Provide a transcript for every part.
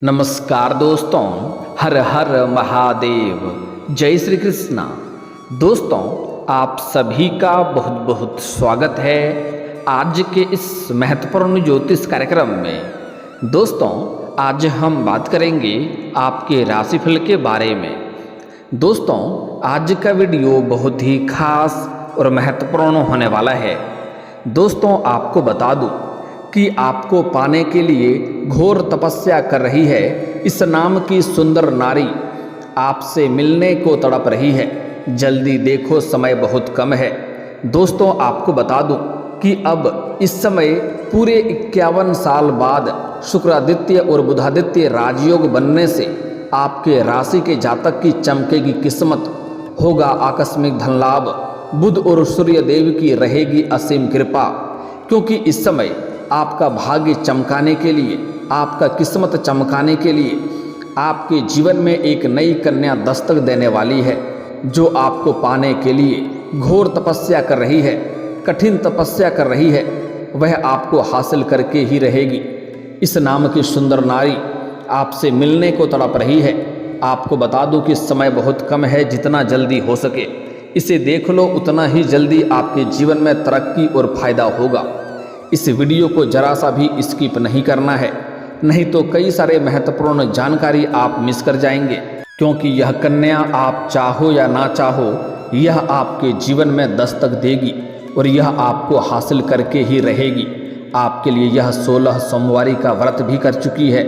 नमस्कार दोस्तों, हर हर महादेव, जय श्री कृष्णा। दोस्तों, आप सभी का बहुत बहुत स्वागत है आज के इस महत्वपूर्ण ज्योतिष कार्यक्रम में। दोस्तों, आज हम बात करेंगे आपके राशिफल के बारे में। दोस्तों, आज का वीडियो बहुत ही खास और महत्वपूर्ण होने वाला है। दोस्तों, आपको बता दूं कि आपको पाने के लिए घोर तपस्या कर रही है इस नाम की सुंदर नारी, आपसे मिलने को तड़प रही है। जल्दी देखो, समय बहुत कम है। दोस्तों, आपको बता दूं कि अब इस समय पूरे 51 साल बाद शुक्रादित्य और बुधादित्य राजयोग बनने से आपके राशि के जातक की चमकेगी किस्मत, होगा आकस्मिक धन लाभ, बुध और सूर्य देव की रहेगी असीम कृपा। क्योंकि इस समय आपका भाग्य चमकाने के लिए, आपका किस्मत चमकाने के लिए आपके जीवन में एक नई कन्या दस्तक देने वाली है, जो आपको पाने के लिए घोर तपस्या कर रही है, कठिन तपस्या कर रही है। वह आपको हासिल करके ही रहेगी। इस नाम की सुंदर नारी आपसे मिलने को तड़प रही है। आपको बता दूं कि समय बहुत कम है। जितना जल्दी हो सके इसे देख लो, उतना ही जल्दी आपके जीवन में तरक्की और फायदा होगा। इस वीडियो को जरा सा भी स्किप नहीं करना है, नहीं तो कई सारे महत्वपूर्ण जानकारी आप मिस कर जाएंगे। क्योंकि यह कन्या, आप चाहो या ना चाहो, यह आपके जीवन में दस्तक देगी और यह आपको हासिल करके ही रहेगी। आपके लिए यह 16 सोमवारी का व्रत भी कर चुकी है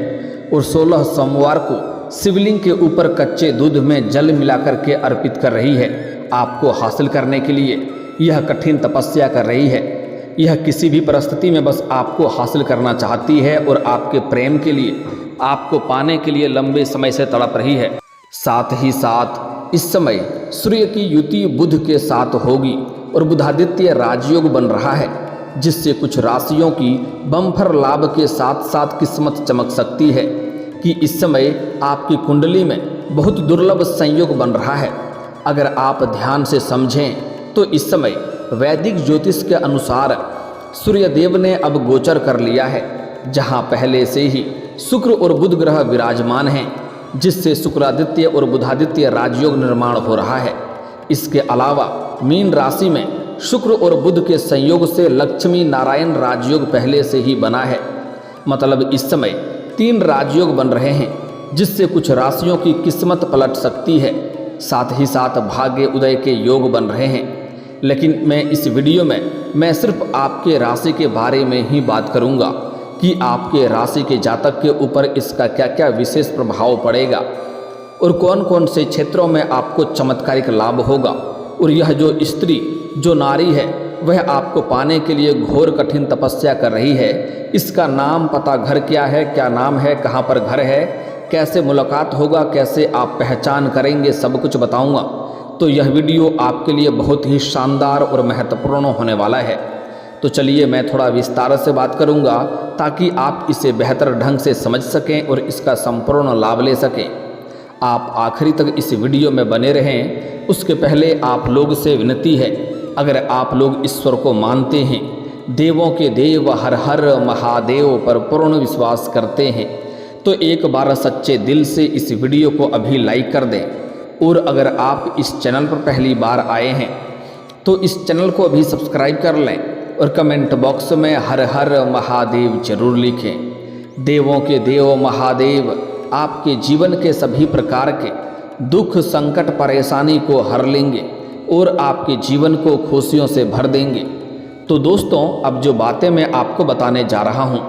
और 16 सोमवार को शिवलिंग के ऊपर कच्चे दूध में जल मिलाकर के अर्पित कर रही है। आपको हासिल करने के लिए यह कठिन तपस्या कर रही है। यह किसी भी परिस्थिति में बस आपको हासिल करना चाहती है और आपके प्रेम के लिए, आपको पाने के लिए लंबे समय से तड़प रही है। साथ ही साथ इस समय सूर्य की युति बुध के साथ होगी और बुधादित्य राजयोग बन रहा है, जिससे कुछ राशियों की बम्पर लाभ के साथ साथ किस्मत चमक सकती है। कि इस समय आपकी कुंडली में बहुत दुर्लभ संयोग बन रहा है। अगर आप ध्यान से समझें तो इस समय वैदिक ज्योतिष के अनुसार सूर्य देव ने अब गोचर कर लिया है, जहां पहले से ही शुक्र और बुध ग्रह विराजमान हैं, जिससे शुक्रादित्य और बुधादित्य राजयोग निर्माण हो रहा है। इसके अलावा मीन राशि में शुक्र और बुध के संयोग से लक्ष्मी नारायण राजयोग पहले से ही बना है। मतलब इस समय 3 राजयोग बन रहे हैं, जिससे कुछ राशियों की किस्मत पलट सकती है। साथ ही साथ भाग्य उदय के योग बन रहे हैं। लेकिन मैं इस वीडियो में मैं सिर्फ आपके राशि के बारे में ही बात करूंगा कि आपके राशि के जातक के ऊपर इसका क्या क्या विशेष प्रभाव पड़ेगा और कौन कौन से क्षेत्रों में आपको चमत्कारिक लाभ होगा। और यह जो स्त्री, जो नारी है, वह आपको पाने के लिए घोर कठिन तपस्या कर रही है। इसका नाम, पता, घर क्या है, क्या नाम है, कहाँ पर घर है, कैसे मुलाकात होगा, कैसे आप पहचान करेंगे, सब कुछ बताऊंगा। तो यह वीडियो आपके लिए बहुत ही शानदार और महत्वपूर्ण होने वाला है। तो चलिए मैं थोड़ा विस्तार से बात करूंगा, ताकि आप इसे बेहतर ढंग से समझ सकें और इसका संपूर्ण लाभ ले सकें। आप आखिरी तक इस वीडियो में बने रहें। उसके पहले आप लोग से विनती है, अगर आप लोग ईश्वर को मानते हैं, देवों के देव हर हर महादेव पर पूर्ण विश्वास करते हैं, तो एक बार सच्चे दिल से इस वीडियो को अभी लाइक कर दें। और अगर आप इस चैनल पर पहली बार आए हैं तो इस चैनल को अभी सब्सक्राइब कर लें और कमेंट बॉक्स में हर हर महादेव जरूर लिखें। देवों के देव महादेव आपके जीवन के सभी प्रकार के दुख, संकट, परेशानी को हर लेंगे और आपके जीवन को खुशियों से भर देंगे। तो दोस्तों, अब जो बातें मैं आपको बताने जा रहा हूँ,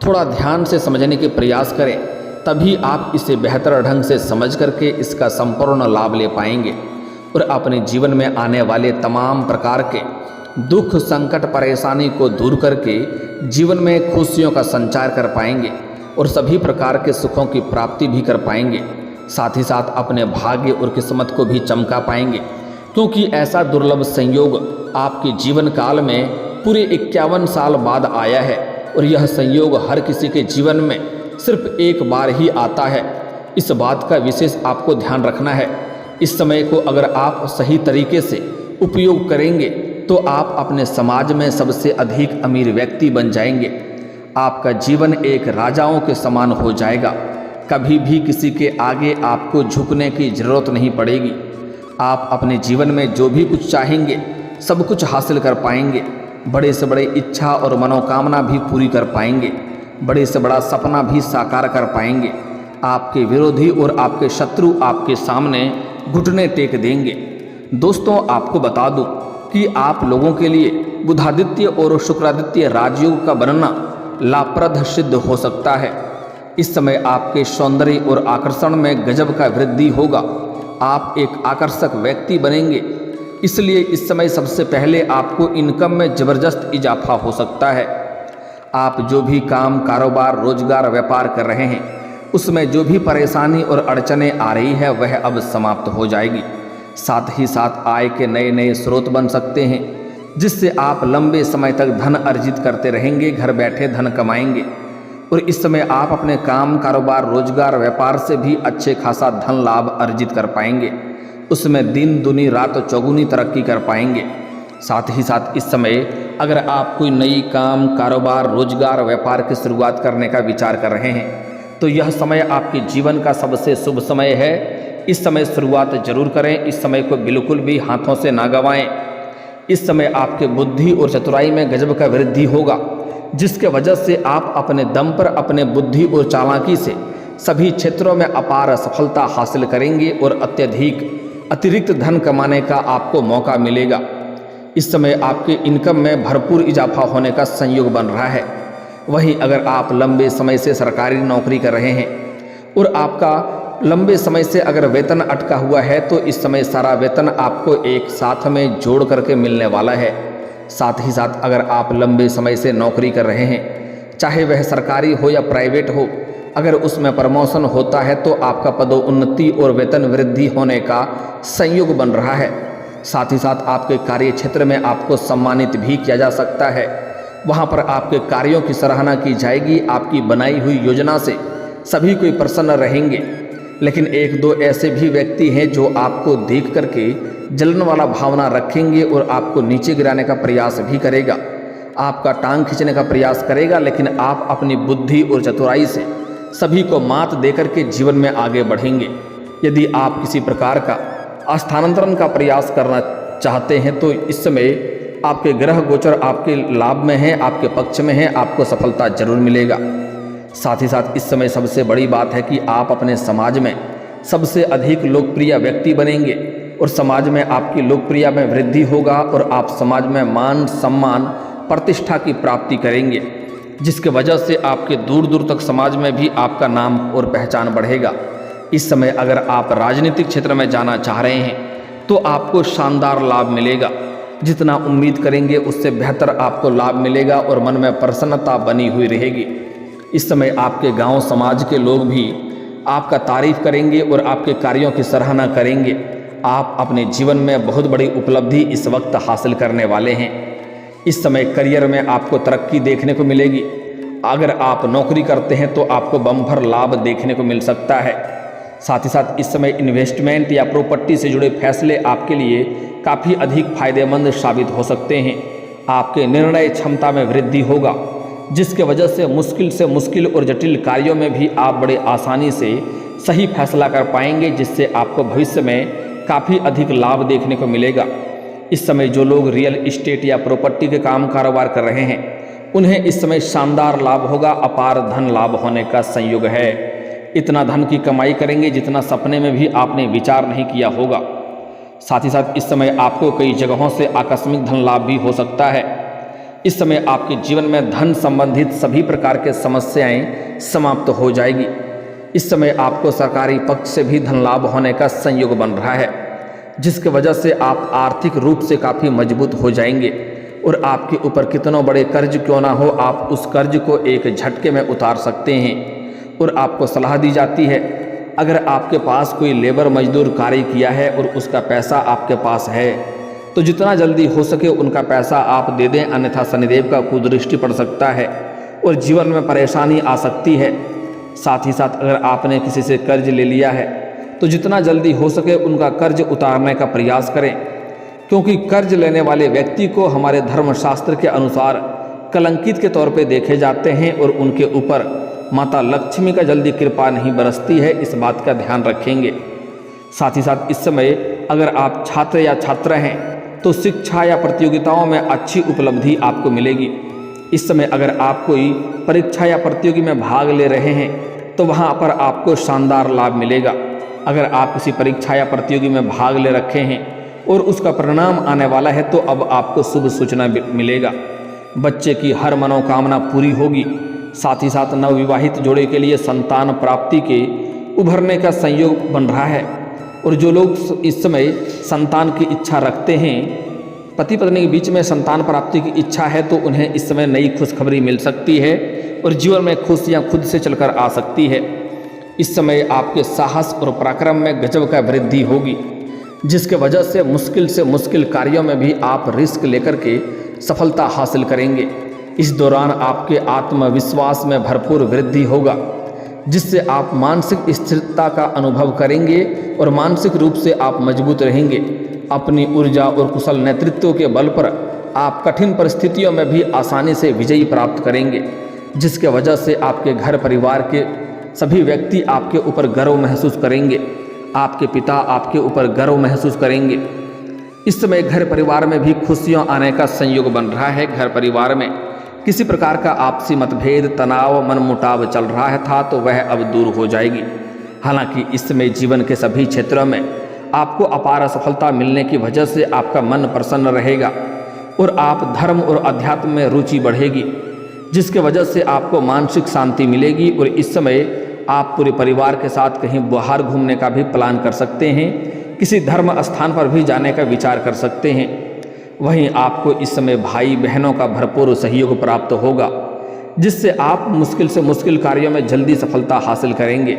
थोड़ा ध्यान से समझने के प्रयास करें, तभी आप इसे बेहतर ढंग से समझ करके इसका संपूर्ण लाभ ले पाएंगे और अपने जीवन में आने वाले तमाम प्रकार के दुख, संकट, परेशानी को दूर करके जीवन में खुशियों का संचार कर पाएंगे और सभी प्रकार के सुखों की प्राप्ति भी कर पाएंगे। साथ ही साथ अपने भाग्य और किस्मत को भी चमका पाएंगे। क्योंकि ऐसा दुर्लभ संयोग आपके जीवन काल में पूरे 51 साल बाद आया है और यह संयोग हर किसी के जीवन में सिर्फ एक बार ही आता है। इस बात का विशेष आपको ध्यान रखना है। इस समय को अगर आप सही तरीके से उपयोग करेंगे तो आप अपने समाज में सबसे अधिक अमीर व्यक्ति बन जाएंगे। आपका जीवन एक राजाओं के समान हो जाएगा। कभी भी किसी के आगे आपको झुकने की ज़रूरत नहीं पड़ेगी। आप अपने जीवन में जो भी कुछ चाहेंगे सब कुछ हासिल कर पाएंगे। बड़े से बड़े इच्छा और मनोकामना भी पूरी कर पाएंगे। बड़े से बड़ा सपना भी साकार कर पाएंगे। आपके विरोधी और आपके शत्रु आपके सामने घुटने टेक देंगे। दोस्तों, आपको बता दूं कि आप लोगों के लिए बुधादित्य और शुक्रादित्य राजयोग का बनना लाभप्रद सिद्ध हो सकता है। इस समय आपके सौंदर्य और आकर्षण में गजब का वृद्धि होगा। आप एक आकर्षक व्यक्ति बनेंगे। इसलिए इस समय सबसे पहले आपको इनकम में ज़बरदस्त इजाफा हो सकता है। आप जो भी काम, कारोबार, रोजगार, व्यापार कर रहे हैं उसमें जो भी परेशानी और अड़चनें आ रही है वह अब समाप्त हो जाएगी। साथ ही साथ आय के नए नए स्रोत बन सकते हैं, जिससे आप लंबे समय तक धन अर्जित करते रहेंगे, घर बैठे धन कमाएंगे। और इस समय आप अपने काम, कारोबार, रोजगार, व्यापार से भी अच्छे खासा धन लाभ अर्जित कर पाएंगे। उसमें दिन दुनी रात चौगुनी तरक्की कर पाएंगे। साथ ही साथ इस समय अगर आप कोई नई काम, कारोबार, रोजगार, व्यापार की शुरुआत करने का विचार कर रहे हैं तो यह समय आपके जीवन का सबसे शुभ समय है। इस समय शुरुआत जरूर करें। इस समय को बिल्कुल भी हाथों से ना गंवाएं। इस समय आपके बुद्धि और चतुराई में गजब का वृद्धि होगा, जिसके वजह से आप अपने दम पर, अपने बुद्धि और चालाकी से सभी क्षेत्रों में अपार सफलता हासिल करेंगे और अतिरिक्त धन कमाने का आपको मौका मिलेगा। इस समय आपके इनकम में भरपूर इजाफा होने का संयोग बन रहा है। वहीं अगर आप लंबे समय से सरकारी नौकरी कर रहे हैं और आपका लंबे समय से अगर वेतन अटका हुआ है तो इस समय सारा वेतन आपको एक साथ में जोड़ करके मिलने वाला है। साथ ही साथ अगर आप लंबे समय से नौकरी कर रहे हैं, चाहे वह सरकारी हो या प्राइवेट हो, अगर उसमें प्रमोशन होता है तो आपका पदोन्नति और वेतन वृद्धि होने का संयोग बन रहा है। साथ ही साथ आपके कार्य क्षेत्र में आपको सम्मानित भी किया जा सकता है। वहाँ पर आपके कार्यों की सराहना की जाएगी। आपकी बनाई हुई योजना से सभी कोई प्रसन्न रहेंगे। लेकिन एक दो ऐसे भी व्यक्ति हैं जो आपको देख करके जलन वाला भावना रखेंगे और आपको नीचे गिराने का प्रयास भी करेगा, आपका टांग खींचने का प्रयास करेगा। लेकिन आप अपनी बुद्धि और चतुराई से सभी को मात देकर के जीवन में आगे बढ़ेंगे। यदि आप किसी प्रकार का स्थानांतरण का प्रयास करना चाहते हैं तो इस समय आपके ग्रह गोचर आपके लाभ में है, आपके पक्ष में है, आपको सफलता जरूर मिलेगा। साथ ही साथ इस समय सबसे बड़ी बात है कि आप अपने समाज में सबसे अधिक लोकप्रिय व्यक्ति बनेंगे और समाज में आपकी लोकप्रियता में वृद्धि होगा और आप समाज में मान, सम्मान, प्रतिष्ठा की प्राप्ति करेंगे, जिसके वजह से आपके दूर दूर तक समाज में भी आपका नाम और पहचान बढ़ेगा। इस समय अगर आप राजनीतिक क्षेत्र में जाना चाह रहे हैं तो आपको शानदार लाभ मिलेगा। जितना उम्मीद करेंगे उससे बेहतर आपको लाभ मिलेगा और मन में प्रसन्नता बनी हुई रहेगी। इस समय आपके गांव समाज के लोग भी आपका तारीफ करेंगे और आपके कार्यों की सराहना करेंगे। आप अपने जीवन में बहुत बड़ी उपलब्धि इस वक्त हासिल करने वाले हैं। इस समय करियर में आपको तरक्की देखने को मिलेगी। अगर आप नौकरी करते हैं तो आपको बम्पर लाभ देखने को मिल सकता है। साथ ही साथ इस समय इन्वेस्टमेंट या प्रॉपर्टी से जुड़े फैसले आपके लिए काफ़ी अधिक फायदेमंद साबित हो सकते हैं। आपके निर्णय क्षमता में वृद्धि होगा, जिसके वजह से मुश्किल और जटिल कार्यों में भी आप बड़े आसानी से सही फैसला कर पाएंगे, जिससे आपको भविष्य में काफ़ी अधिक लाभ देखने को मिलेगा। इस समय जो लोग रियल इस्टेट या प्रॉपर्टी के काम कारोबार कर रहे हैं उन्हें इस समय शानदार लाभ होगा। अपार धन लाभ होने का संयोग है। इतना धन की कमाई करेंगे जितना सपने में भी आपने विचार नहीं किया होगा। साथ ही साथ इस समय आपको कई जगहों से आकस्मिक धन लाभ भी हो सकता है। इस समय आपके जीवन में धन संबंधित सभी प्रकार के समस्याएं समाप्त हो जाएगी। इस समय आपको सरकारी पक्ष से भी धन लाभ होने का संयोग बन रहा है, जिसकी वजह से आप आर्थिक रूप से काफ़ी मजबूत हो जाएंगे और आपके ऊपर कितनों बड़े कर्ज क्यों ना हो, आप उस कर्ज को एक झटके में उतार सकते हैं। और आपको सलाह दी जाती है, अगर आपके पास कोई लेबर मजदूर कार्य किया है और उसका पैसा आपके पास है तो जितना जल्दी हो सके उनका पैसा आप दे दें, अन्यथा शनिदेव का कुदृष्टि पड़ सकता है और जीवन में परेशानी आ सकती है। साथ ही साथ अगर आपने किसी से कर्ज ले लिया है तो जितना जल्दी हो सके उनका कर्ज उतारने का प्रयास करें, क्योंकि कर्ज लेने वाले व्यक्ति को हमारे धर्मशास्त्र के अनुसार कलंकित के तौर पे देखे जाते हैं और उनके ऊपर माता लक्ष्मी का जल्दी कृपा नहीं बरसती है, इस बात का ध्यान रखेंगे। साथ ही साथ इस समय अगर आप छात्र या छात्रा हैं तो शिक्षा या प्रतियोगिताओं में अच्छी उपलब्धि आपको मिलेगी। इस समय अगर आप कोई परीक्षा या प्रतियोगी में भाग ले रहे हैं तो वहाँ पर आपको शानदार लाभ मिलेगा। अगर आप किसी परीक्षा या प्रतियोगी में भाग ले रखे हैं और उसका परिणाम आने वाला है तो अब आपको शुभ सूचना मिलेगा। बच्चे की हर मनोकामना पूरी होगी। साथ ही साथ नवविवाहित जोड़े के लिए संतान प्राप्ति के उभरने का संयोग बन रहा है। और जो लोग इस समय संतान की इच्छा रखते हैं, पति पत्नी के बीच में संतान प्राप्ति की इच्छा है, तो उन्हें इस समय नई खुशखबरी मिल सकती है और जीवन में खुशियाँ खुद से चलकर आ सकती है। इस समय आपके साहस और पराक्रम में गजब का वृद्धि होगी, जिसके वजह से मुश्किल कार्यों में भी आप रिस्क लेकर के सफलता हासिल करेंगे। इस दौरान आपके आत्मविश्वास में भरपूर वृद्धि होगा, जिससे आप मानसिक स्थिरता का अनुभव करेंगे और मानसिक रूप से आप मजबूत रहेंगे। अपनी ऊर्जा और कुशल नेतृत्व के बल पर आप कठिन परिस्थितियों में भी आसानी से विजयी प्राप्त करेंगे, जिसके वजह से आपके घर परिवार के सभी व्यक्ति आपके ऊपर गर्व महसूस करेंगे। आपके पिता आपके ऊपर गर्व महसूस करेंगे। इस समय घर परिवार में भी खुशियाँ आने का संयोग बन रहा है। घर परिवार में किसी प्रकार का आपसी मतभेद, तनाव, मनमुटाव चल रहा था तो वह अब दूर हो जाएगी। हालांकि इस समय जीवन के सभी क्षेत्रों में आपको अपार सफलता मिलने की वजह से आपका मन प्रसन्न रहेगा और आप धर्म और अध्यात्म में रुचि बढ़ेगी, जिसके वजह से आपको मानसिक शांति मिलेगी। और इस समय आप पूरे परिवार के साथ कहीं बाहर घूमने का भी प्लान कर सकते हैं, किसी धर्म स्थान पर भी जाने का विचार कर सकते हैं। वहीं आपको इस समय भाई बहनों का भरपूर सहयोग प्राप्त होगा, जिससे आप मुश्किल से मुश्किल कार्यों में जल्दी सफलता हासिल करेंगे।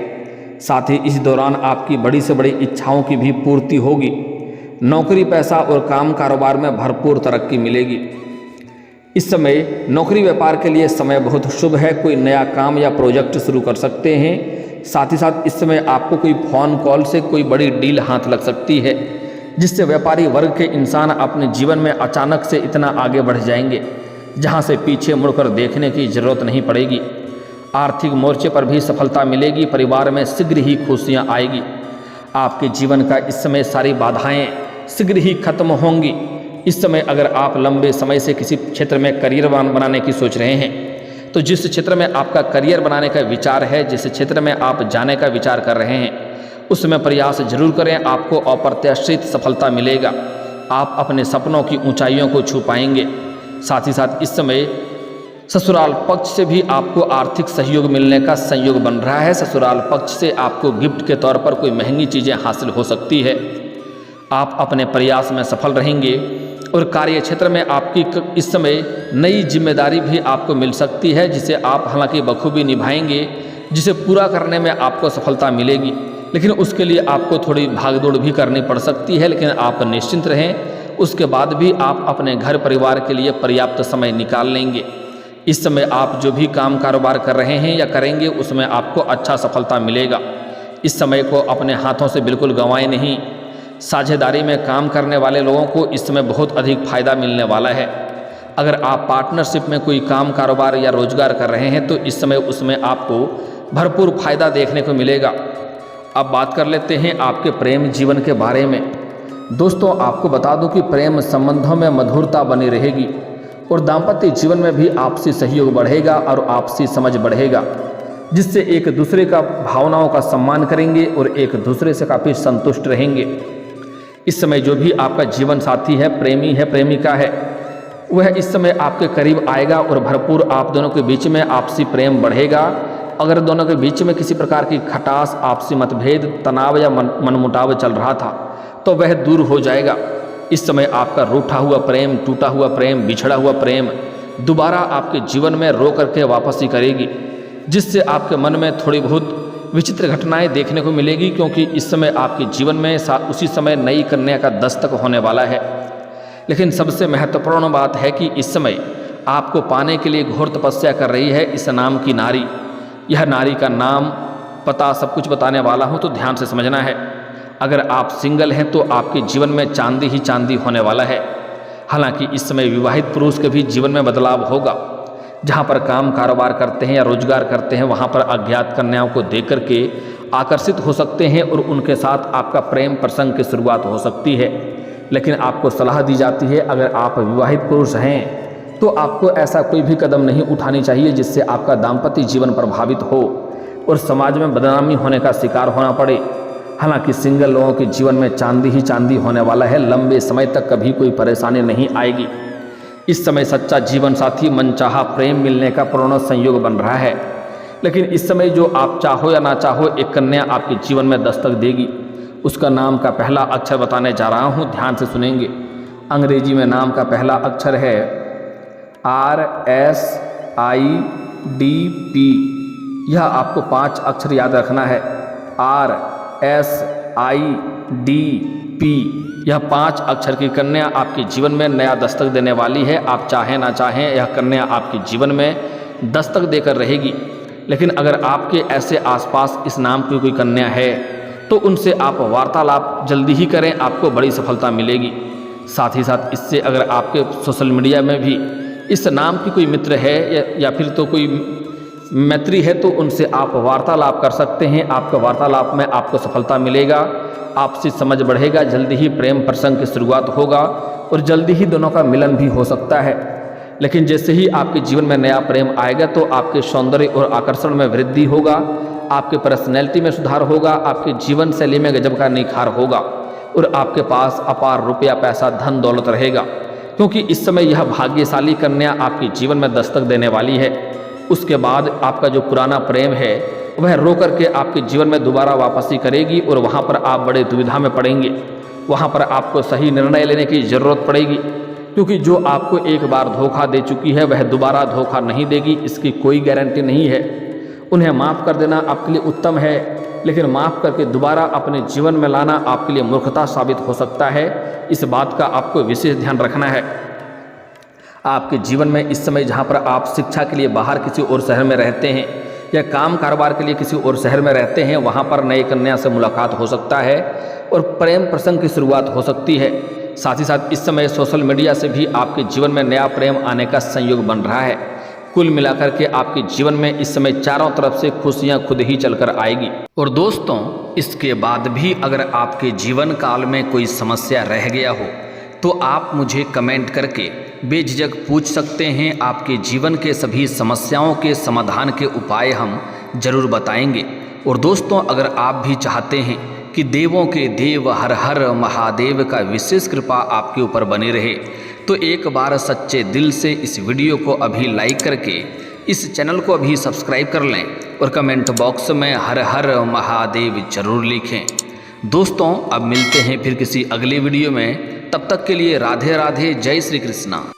साथ ही इस दौरान आपकी बड़ी से बड़ी इच्छाओं की भी पूर्ति होगी। नौकरी, पैसा और काम कारोबार में भरपूर तरक्की मिलेगी। इस समय नौकरी व्यापार के लिए समय बहुत शुभ है। कोई नया काम या प्रोजेक्ट शुरू कर सकते हैं। साथ ही साथ इस समय आपको कोई फ़ोन कॉल से कोई बड़ी डील हाथ लग सकती है, जिससे व्यापारी वर्ग के इंसान अपने जीवन में अचानक से इतना आगे बढ़ जाएंगे, जहां से पीछे मुड़कर देखने की जरूरत नहीं पड़ेगी। आर्थिक मोर्चे पर भी सफलता मिलेगी। परिवार में शीघ्र ही खुशियां आएगी। आपके जीवन का इस समय सारी बाधाएं शीघ्र ही खत्म होंगी। इस समय अगर आप लंबे समय से किसी क्षेत्र में करियर बनाने की सोच रहे हैं, तो जिस क्षेत्र में आपका करियर बनाने का विचार है, जिस क्षेत्र में आप जाने का विचार कर रहे हैं, उसमें प्रयास जरूर करें। आपको अप्रत्याशित सफलता मिलेगा। आप अपने सपनों की ऊंचाइयों को छू पाएंगे। साथ ही साथ इस समय ससुराल पक्ष से भी आपको आर्थिक सहयोग मिलने का संयोग बन रहा है। ससुराल पक्ष से आपको गिफ्ट के तौर पर कोई महंगी चीज़ें हासिल हो सकती है। आप अपने प्रयास में सफल रहेंगे और कार्य क्षेत्र में आपकी इस समय नई जिम्मेदारी भी आपको मिल सकती है, जिसे आप हालांकि बखूबी निभाएंगे, जिसे पूरा करने में आपको सफलता मिलेगी। लेकिन उसके लिए आपको थोड़ी भागदौड़ भी करनी पड़ सकती है, लेकिन आप निश्चिंत रहें। उसके बाद भी आप अपने घर परिवार के लिए पर्याप्त समय निकाल लेंगे। इस समय आप जो भी काम कारोबार कर रहे हैं या करेंगे, उसमें आपको अच्छा सफलता मिलेगा। इस समय को अपने हाथों से बिल्कुल गंवाएं नहीं। साझेदारी में काम करने वाले लोगों को इस समय बहुत अधिक फायदा मिलने वाला है। अगर आप पार्टनरशिप में कोई काम कारोबार या रोजगार कर रहे हैं तो इस समय उसमें आपको भरपूर फायदा देखने को मिलेगा। अब बात कर लेते हैं आपके प्रेम जीवन के बारे में। दोस्तों, आपको बता दूं कि प्रेम संबंधों में मधुरता बनी रहेगी और दाम्पत्य जीवन में भी आपसी सहयोग बढ़ेगा और आपसी समझ बढ़ेगा, जिससे एक दूसरे का भावनाओं का सम्मान करेंगे और एक दूसरे से काफ़ी संतुष्ट रहेंगे। इस समय जो भी आपका जीवन साथी है, प्रेमी है, प्रेमिका है, वह इस समय आपके करीब आएगा और भरपूर आप दोनों के बीच में आपसी प्रेम बढ़ेगा। अगर दोनों के बीच में किसी प्रकार की खटास, आपसी मतभेद, तनाव या मनमुटाव चल रहा था तो वह दूर हो जाएगा। इस समय आपका रूठा हुआ प्रेम, टूटा हुआ प्रेम, बिछड़ा हुआ प्रेम दोबारा आपके जीवन में रो करके वापसी करेगी, जिससे आपके मन में थोड़ी बहुत विचित्र घटनाएं देखने को मिलेगी, क्योंकि इस समय आपके जीवन में उसी समय नई कन्या का दस्तक होने वाला है। लेकिन सबसे महत्वपूर्ण बात है कि इस समय आपको पाने के लिए घोर तपस्या कर रही है इस नाम की नारी। यह नारी का नाम, पता सब कुछ बताने वाला हूँ, तो ध्यान से समझना है। अगर आप सिंगल हैं तो आपके जीवन में चांदी ही चांदी होने वाला है। हालांकि इस समय विवाहित पुरुष के भी जीवन में बदलाव होगा। जहाँ पर काम कारोबार करते हैं या रोजगार करते हैं वहाँ पर अज्ञात कन्याओं को देख करके आकर्षित हो सकते हैं और उनके साथ आपका प्रेम प्रसंग की शुरुआत हो सकती है। लेकिन आपको सलाह दी जाती है अगर आप विवाहित पुरुष हैं तो आपको ऐसा कोई भी कदम नहीं उठानी चाहिए जिससे आपका दाम्पत्य जीवन प्रभावित हो और समाज में बदनामी होने का शिकार होना पड़े। हालांकि सिंगल लोगों के जीवन में चांदी ही चांदी होने वाला है, लंबे समय तक कभी कोई परेशानी नहीं आएगी। इस समय सच्चा जीवन साथी मनचाहा प्रेम मिलने का पूर्ण संयोग बन रहा है। लेकिन इस समय जो आप चाहो या ना चाहो एक कन्या आपके जीवन में दस्तक देगी। उसका नाम का पहला अक्षर बताने जा रहा हूँ, ध्यान से सुनेंगे। अंग्रेजी में नाम का पहला अक्षर है RSIDP। यह आपको 5 अक्षर याद रखना है। RSIDP यह 5 अक्षर की कन्या आपके जीवन में नया दस्तक देने वाली है। आप चाहें ना चाहें यह कन्या आपके जीवन में दस्तक देकर रहेगी। लेकिन अगर आपके ऐसे आसपास इस नाम की कोई कन्या है तो उनसे आप वार्तालाप जल्दी ही करें, आपको बड़ी सफलता मिलेगी। साथ ही साथ इससे अगर आपके सोशल मीडिया में भी इस नाम की कोई मित्र है या फिर तो कोई मैत्री है तो उनसे आप वार्तालाप कर सकते हैं। आपके वार्तालाप में आपको सफलता मिलेगा, आपसी समझ बढ़ेगा, जल्दी ही प्रेम प्रसंग की शुरुआत होगा और जल्दी ही दोनों का मिलन भी हो सकता है। लेकिन जैसे ही आपके जीवन में नया प्रेम आएगा तो आपके सौंदर्य और आकर्षण में वृद्धि होगा, आपके पर्सनैलिटी में सुधार होगा, आपके जीवन शैली में गजब का निखार होगा और आपके पास अपार रुपया पैसा धन दौलत रहेगा। क्योंकि इस समय यह भाग्यशाली कन्या आपके जीवन में दस्तक देने वाली है। उसके बाद आपका जो पुराना प्रेम है वह रो करके आपके जीवन में दोबारा वापसी करेगी और वहाँ पर आप बड़े दुविधा में पड़ेंगे। वहाँ पर आपको सही निर्णय लेने की ज़रूरत पड़ेगी, क्योंकि जो आपको एक बार धोखा दे चुकी है वह दोबारा धोखा नहीं देगी, इसकी कोई गारंटी नहीं है। उन्हें माफ़ कर देना आपके लिए उत्तम है, लेकिन माफ़ करके दोबारा अपने जीवन में लाना आपके लिए मूर्खता साबित हो सकता है। इस बात का आपको विशेष ध्यान रखना है। आपके जीवन में इस समय जहाँ पर आप शिक्षा के लिए बाहर किसी और शहर में रहते हैं या काम कारोबार के लिए किसी और शहर में रहते हैं, वहाँ पर नए कन्या से मुलाकात हो सकता है और प्रेम प्रसंग की शुरुआत हो सकती है। साथ ही साथ इस समय सोशल मीडिया से भी आपके जीवन में नया प्रेम आने का संयोग बन रहा है। कुल मिलाकर के आपके जीवन में इस समय चारों तरफ से खुशियां खुद ही चलकर आएगी। और दोस्तों, इसके बाद भी अगर आपके जीवन काल में कोई समस्या रह गया हो तो आप मुझे कमेंट करके बेझिझक पूछ सकते हैं। आपके जीवन के सभी समस्याओं के समाधान के उपाय हम जरूर बताएंगे। और दोस्तों, अगर आप भी चाहते हैं कि देवों के देव हर हर महादेव का विशेष कृपा आपके ऊपर बनी रहे तो एक बार सच्चे दिल से इस वीडियो को अभी लाइक करके इस चैनल को अभी सब्सक्राइब कर लें और कमेंट बॉक्स में हर हर महादेव जरूर लिखें। दोस्तों, अब मिलते हैं फिर किसी अगले वीडियो में। तब तक के लिए राधे राधे, जय श्री कृष्णा।